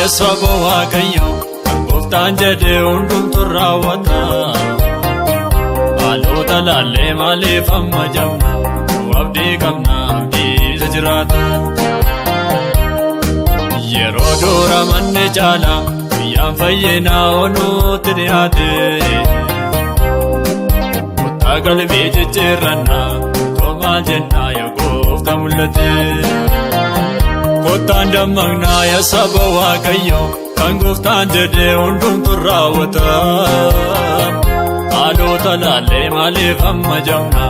saba Waaqayyo Gooftaan jedhee hundumtu raawwata. Haalota laallee maaliif amma jamna abdii qabna abdii isa jiraata. Yeroo dura manne caala guyyaan fayyinaa onuutti dhiyaate. Kottaa qalbii jijjiirrannaa toomaa jennaa yoo Gooftaan mul'ate. Kottaan dammaqnaa yaa saba Waaqayyo kan Gooftaan jedhee hundumtu raawwata. Haalota laallee maaliif amma jamna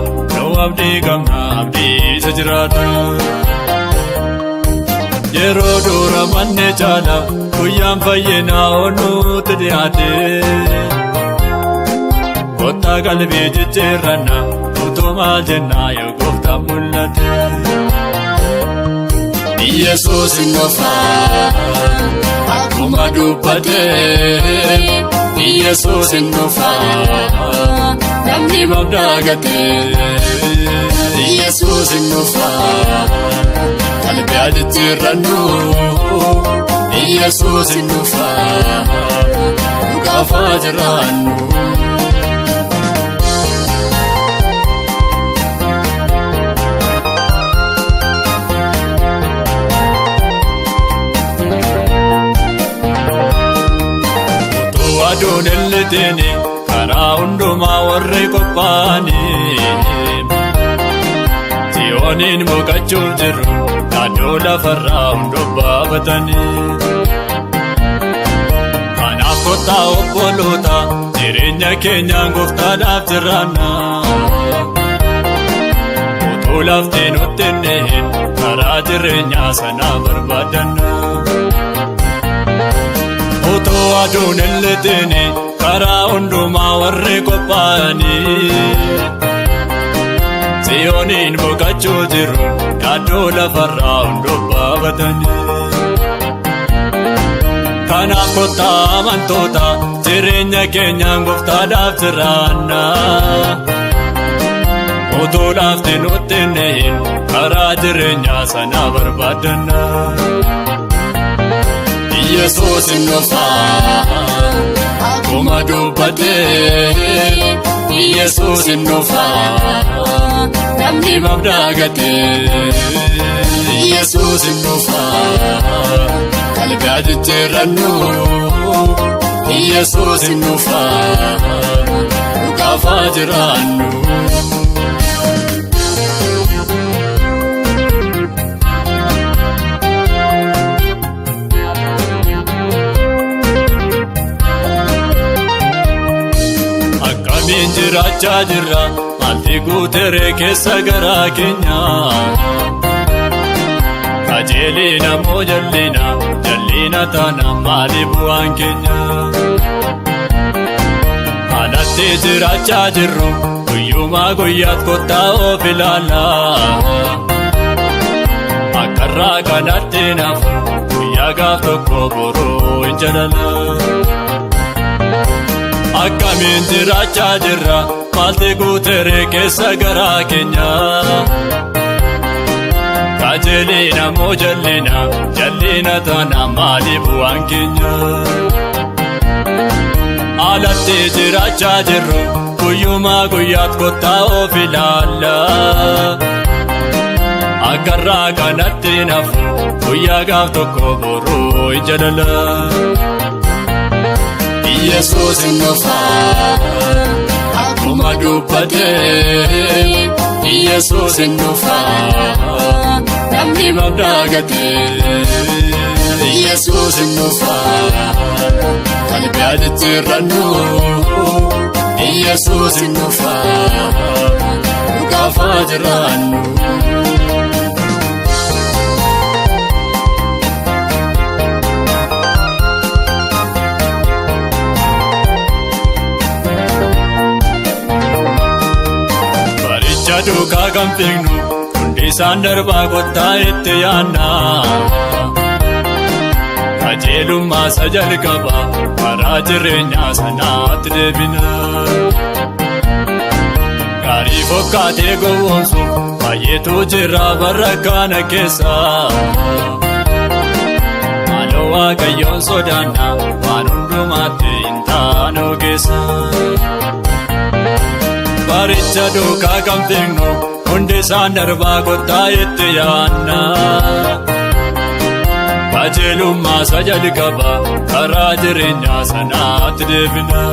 abdii qabna abdii isa jiraata. Yeroo dura manne caala guyyaan fayyinaa onuutti dhiyaate. Kottaa qalbii jijjiirrannaa utoo maal jennaa yoo Gooftaan mul'ate. Yesuus hin dhufaa akkuma dubbatee. Yesuus hin dhufaa namni babdagatee. Yesuus hin dhufaa qalbii jijjiirrannu. Yesuus hin dhufaa dhugaafaa jiraannu. Aduun illiteeni karaa hundumaa warri qophaa'anii. Siyooniin boqachuuf jiru naannoo lafarraa hundoo baafatanii. Kanaaf kottaa obboloota jireenya keenyaan Gooftaadhaaf jiraannaa. Utuu lafti nutti hin dhihin karaa jireenyaa sanaa barbaadannaa. Utoo aduun illiteeni karaa hundumaa warri qophaa'anii. Siyooniin boqachuu jiru naannoo lafarraa hundoo baafatanii. Kanaaf kottaa amantoota jireenya keenyaan Gooftaadhaaf jiraannaa. Utoo lafti nutti hin dhihin karaa jireenyaa sanaa barbaadannaa. Yesuus hin dhufaa akkuma dubbatee. Yesuus hin dhufaa namni babdagatee. Yesuus hin dhufaa qalbii jijjiirrannu. Yesuus hin dhufaa dhugaafaa jiraannu. Jiraachaa jirra maalti guuteree keessa garaa keenya. Kajeelina moo jallina taana maali bu'aan keenya. Alatti jiraachaa jirru guyyumaa guyyaat kottaa of ilaallaa. Akkarraa kanatti naafu guyyaa gaaf tokko boroo hin jaalala. Akkamiin jiraachaa jirra maalti guuteree keessa garaa keenya. Kajeelina moo jallina taana maali bu'aan keenya. Alatti jiraachaa jirru guyyumaa guyyaat kottaa of ilaallaa. Akkarraa kanatti naafu guyyaa gaaf tokko boroo hin jaalala. Yesuus hin dhufaa akkuma dubbatee. Yesuus hin dhufaa namni babdagatee. Yesuus hin dhufaa qalbii jijjiirrannu. Yesuus hin dhufaa dhugaafaa jiraannu. Duukaa kan fiignu hundi isaan darbaa kottaa itti yaannaa. Qajeelummaa isa jalqabaa karaa jireenyaa sanaatti deebina. Gaarii fokkaatee gowwoomsu baay'eetu jira bara kana keessa. Waaqayyoon sodaanna waan hundumaatti hin taane ogeessa. Baricha duukaa kan fiignu hundi isaan darbaa kottaa itti yaanna. Qajeelummaa isa jalqaba karaa jireenyaa sanaatti deebina.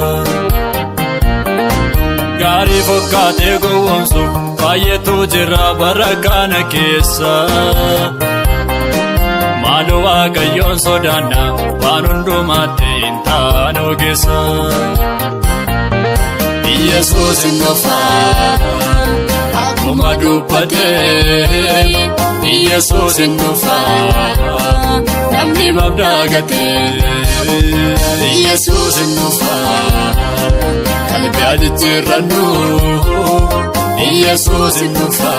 Gaarii fakkaatee gowwoomsuuf baay'eetu jira bara kana keessa. Maaloo Waaqayyoon sodaanna waan hundumaatti hin taane ogeessa. Yesuus hin dhufa akkuma dubbatee. Yesuus hin dhufa namni mabdaa gatee. Yesuus hin dhufa qalbii jijjiirrannu. Yesuus hin dhufa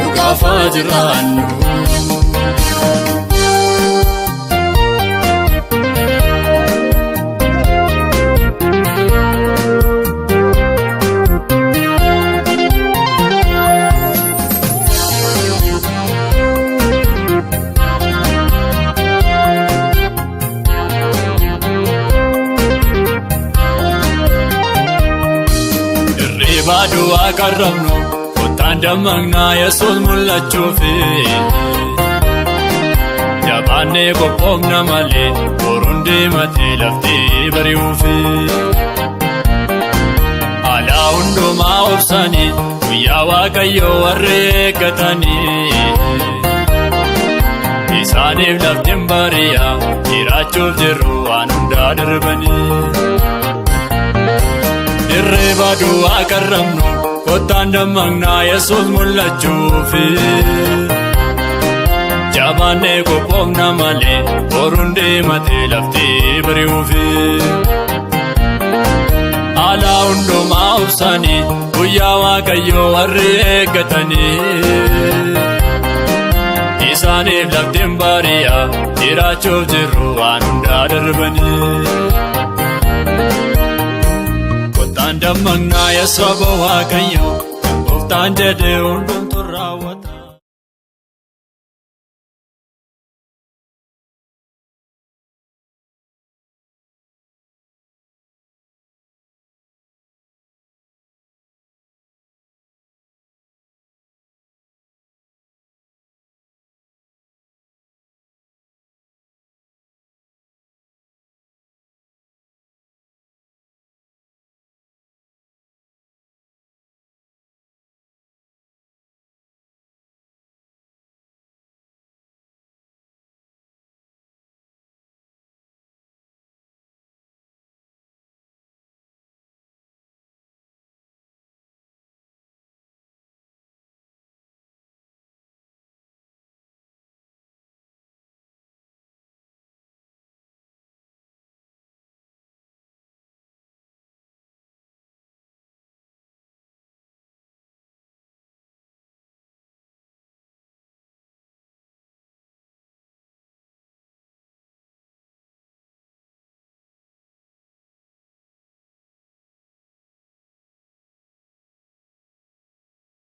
dhugaaf jiraannu. Baaduu akarramnu kottaan dammaqnaa Yesuus mul'achuufi. Jabaannee qophoofna malee boruun deematee laftii bari'uufi. Alaa hundumaa obsanii guyyaa Waaqayyoo warri eeggatanii. Isaaniif laftiin bari'a jiraachuuf jirru waan hundaa darbanii. Irree baaduu akarramnu kottaan dammaqnaa Yesuus mul'achuufi. Jabaannee qophoofna malee boruun deematee laftii bari'uufi. Alaa hundumaa obsanii guyyaa Waaqayyoo warri eeggatanii. Isaaniif laftiin bari'a jiraachuuf jirru waan hundaa darbanii. Kottaan dammaqnaa Yesuus Waaqayyoo gooftaan jedhee hundumaa.